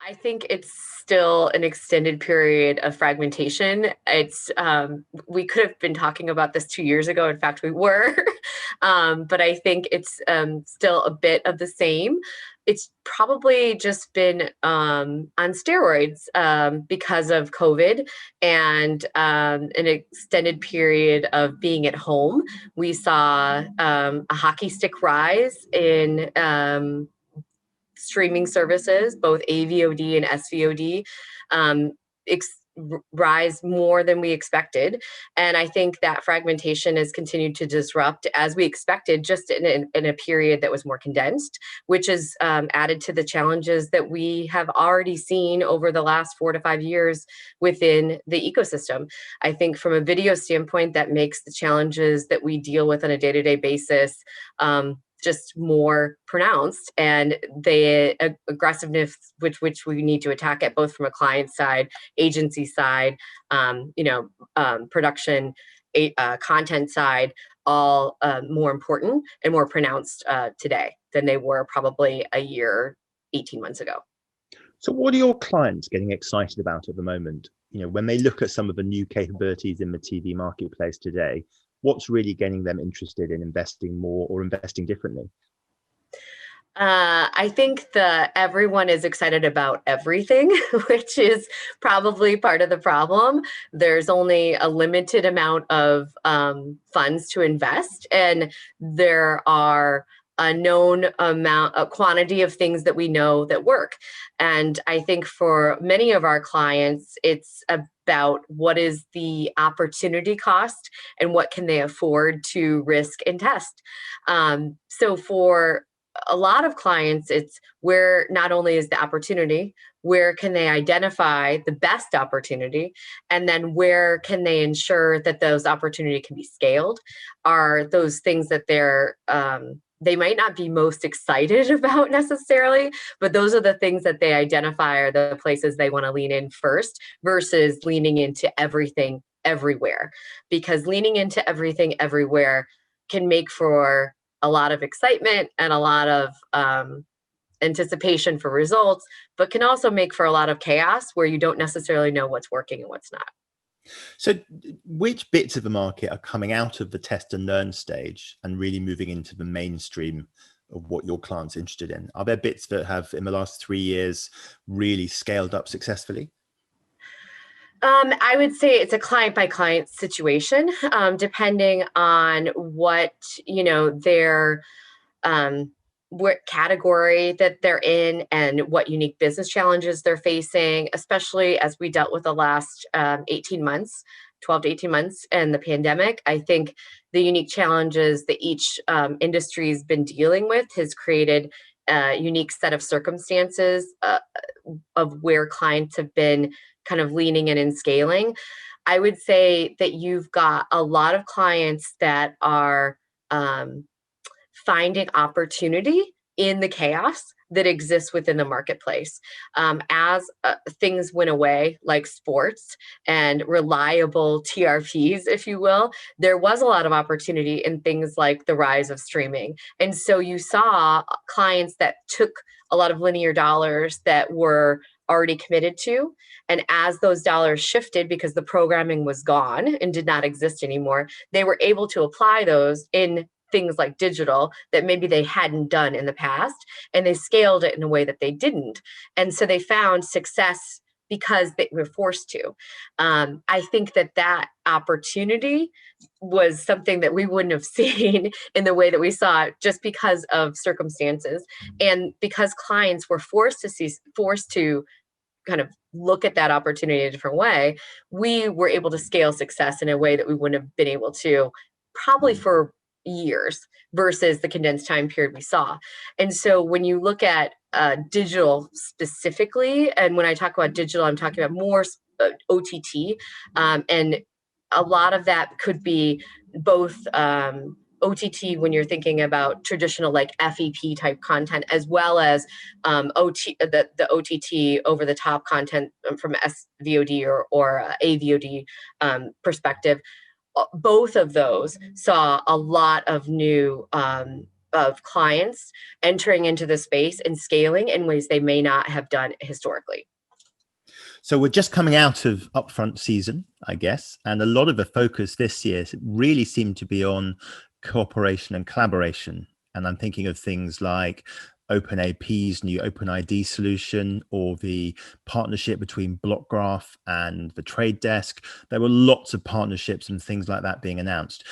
I think it's still an extended period of fragmentation. It's we could have been talking about this 2 years ago. In fact, we were, but I think it's still a bit of the same. It's probably just been on steroids because of COVID and an extended period of being at home. We saw a hockey stick rise in streaming services, both AVOD and SVOD, um, rise more than we expected. And I think that fragmentation has continued to disrupt as we expected, just in a period that was more condensed, which is added to the challenges that we have already seen over the last 4 to 5 years within the ecosystem. I think from a video standpoint, that makes the challenges that we deal with on a day-to-day basis just more pronounced, and the aggressiveness which we need to attack it both from a client side, agency side, production, content side, all more important and more pronounced today than they were probably a year, 18 months ago. So what are your clients getting excited about at the moment? When they look at some of the new capabilities in the TV marketplace today, what's really getting them interested in investing more or investing differently? I think everyone is excited about everything, which is probably part of the problem. There's only a limited amount of funds to invest, and there are a known a quantity of things that we know that work. And I think for many of our clients, it's about what is the opportunity cost and what can they afford to risk and test. So for a lot of clients, it's where not only is the opportunity, where can they identify the best opportunity, and then where can they ensure that those opportunity can be scaled, are those things that they might not be most excited about necessarily, but those are the things that they identify are the places they want to lean in first versus leaning into everything everywhere. Because leaning into everything everywhere can make for a lot of excitement and a lot of anticipation for results, but can also make for a lot of chaos where you don't necessarily know what's working and what's not. So which bits of the market are coming out of the test and learn stage and really moving into the mainstream of what your clients are interested in? Are there bits that have, in the last 3 years, really scaled up successfully? I would say it's a client by client situation, depending on what, their what category that they're in and what unique business challenges they're facing, especially as we dealt with the last 18 months, 12 to 18 months and the pandemic. I think the unique challenges that each industry's been dealing with has created a unique set of circumstances of where clients have been kind of leaning in and scaling. I would say that you've got a lot of clients that are finding opportunity in the chaos that exists within the marketplace. As things went away, like sports and reliable TRPs, if you will, there was a lot of opportunity in things like the rise of streaming. And so you saw clients that took a lot of linear dollars that were already committed to. And as those dollars shifted because the programming was gone and did not exist anymore, they were able to apply those in things like digital that maybe they hadn't done in the past, and they scaled it in a way that they didn't. And so they found success because they were forced to. I think that opportunity was something that we wouldn't have seen in the way that we saw it just because of circumstances. And because clients were forced to kind of look at that opportunity in a different way, we were able to scale success in a way that we wouldn't have been able to probably for years versus the condensed time period we saw. And so when you look at digital specifically, and when I talk about digital, I'm talking about more OTT, and a lot of that could be both OTT when you're thinking about traditional like FEP type content, as well as the OTT over the top content from SVOD or AVOD perspective. Both of those saw a lot of new of clients entering into the space and scaling in ways they may not have done historically. So we're just coming out of upfront season, I guess, and a lot of the focus this year really seemed to be on cooperation and collaboration. And I'm thinking of things like OpenAP's new OpenID solution, or the partnership between Blockgraph and the Trade Desk. There were lots of partnerships and things like that being announced.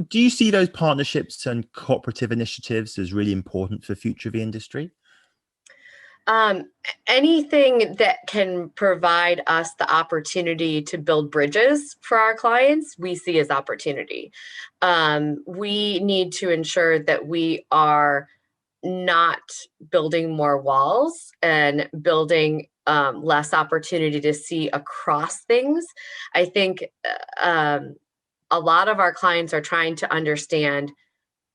Do you see those partnerships and cooperative initiatives as really important for the future of the industry? Anything that can provide us the opportunity to build bridges for our clients, we see as opportunity. We need to ensure that we are not building more walls and building less opportunity to see across things. I think a lot of our clients are trying to understand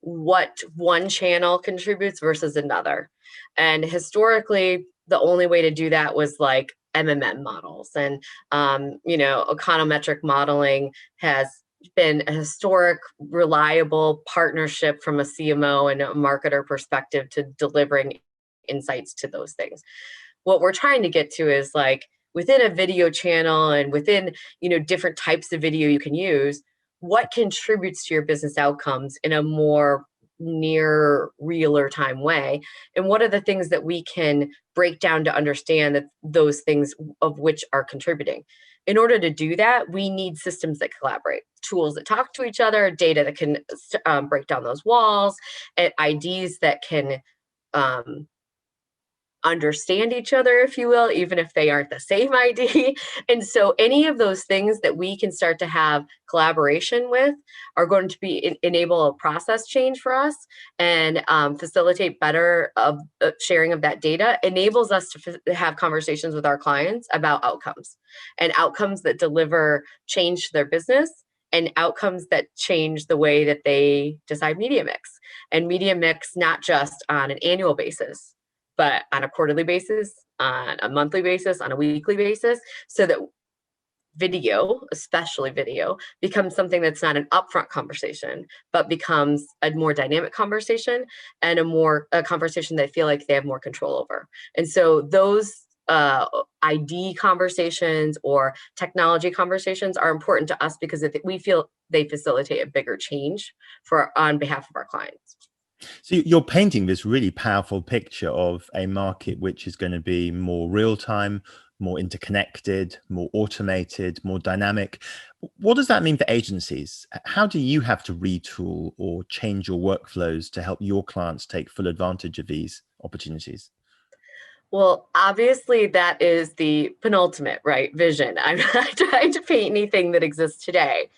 what one channel contributes versus another. And historically, the only way to do that was like MMM models. And, econometric modeling has been a historic, reliable partnership from a CMO and a marketer perspective to delivering insights to those things. What we're trying to get to is like within a video channel and within, different types of video you can use, what contributes to your business outcomes in a more near realer time way, and what are the things that we can break down to understand that those things of which are contributing. In order to do that, we need systems that collaborate, tools that talk to each other, data that can break down those walls, and IDs that can understand each other, if you will, even if they aren't the same ID. And so any of those things that we can start to have collaboration with are going to be enable a process change for us, and facilitate better of sharing of that data, enables us to have conversations with our clients about outcomes, and outcomes that deliver change to their business, and outcomes that change the way that they decide media mix, and media mix not just on an annual basis, but on a quarterly basis, on a monthly basis, on a weekly basis, so that video, especially video, becomes something that's not an upfront conversation, but becomes a more dynamic conversation, and a conversation they feel like they have more control over. And so those ID conversations or technology conversations are important to us because we feel they facilitate a bigger change on behalf of our clients. So you're painting this really powerful picture of a market which is going to be more real-time, more interconnected, more automated, more dynamic. What does that mean for agencies? How do you have to retool or change your workflows to help your clients take full advantage of these opportunities? Well, obviously that is the penultimate, right, vision. I'm not trying to paint anything that exists today.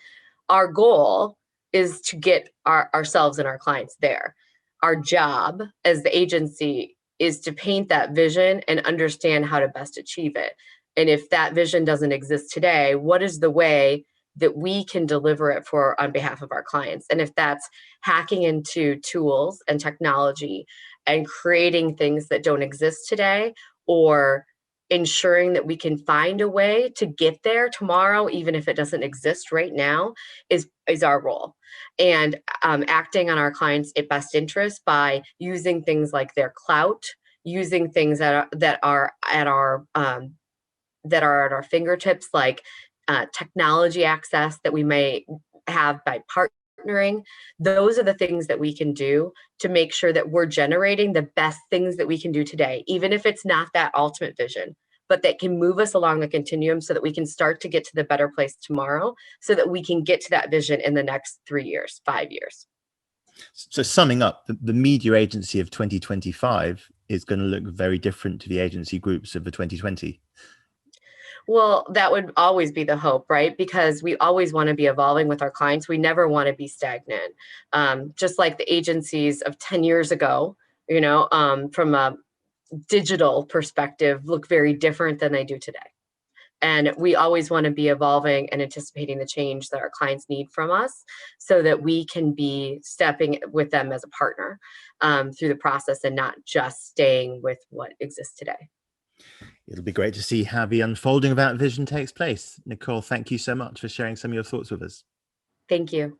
Our goal is to get ourselves and our clients there. Our job as the agency is to paint that vision and understand how to best achieve it. And if that vision doesn't exist today, what is the way that we can deliver it on behalf of our clients? And if that's hacking into tools and technology and creating things that don't exist today, or ensuring that we can find a way to get there tomorrow, even if it doesn't exist right now, is our role. And acting on our clients' best interest by using things like their clout, using things that are at our fingertips, like technology access that we may have by partnering. Those are the things that we can do to make sure that we're generating the best things that we can do today, even if it's not that ultimate vision, but that can move us along the continuum so that we can start to get to the better place tomorrow, so that we can get to that vision in the next 3 years, 5 years. So summing up, the media agency of 2025 is going to look very different to the agency groups of the 2020. Well, that would always be the hope, right? Because we always want to be evolving with our clients. We never want to be stagnant. Just like the agencies of 10 years ago, from a digital perspective, look very different than they do today. And we always want to be evolving and anticipating the change that our clients need from us, so that we can be stepping with them as a partner through the process, and not just staying with what exists today. It'll be great to see how the unfolding of that vision takes place. Nicole, thank you so much for sharing some of your thoughts with us. Thank you.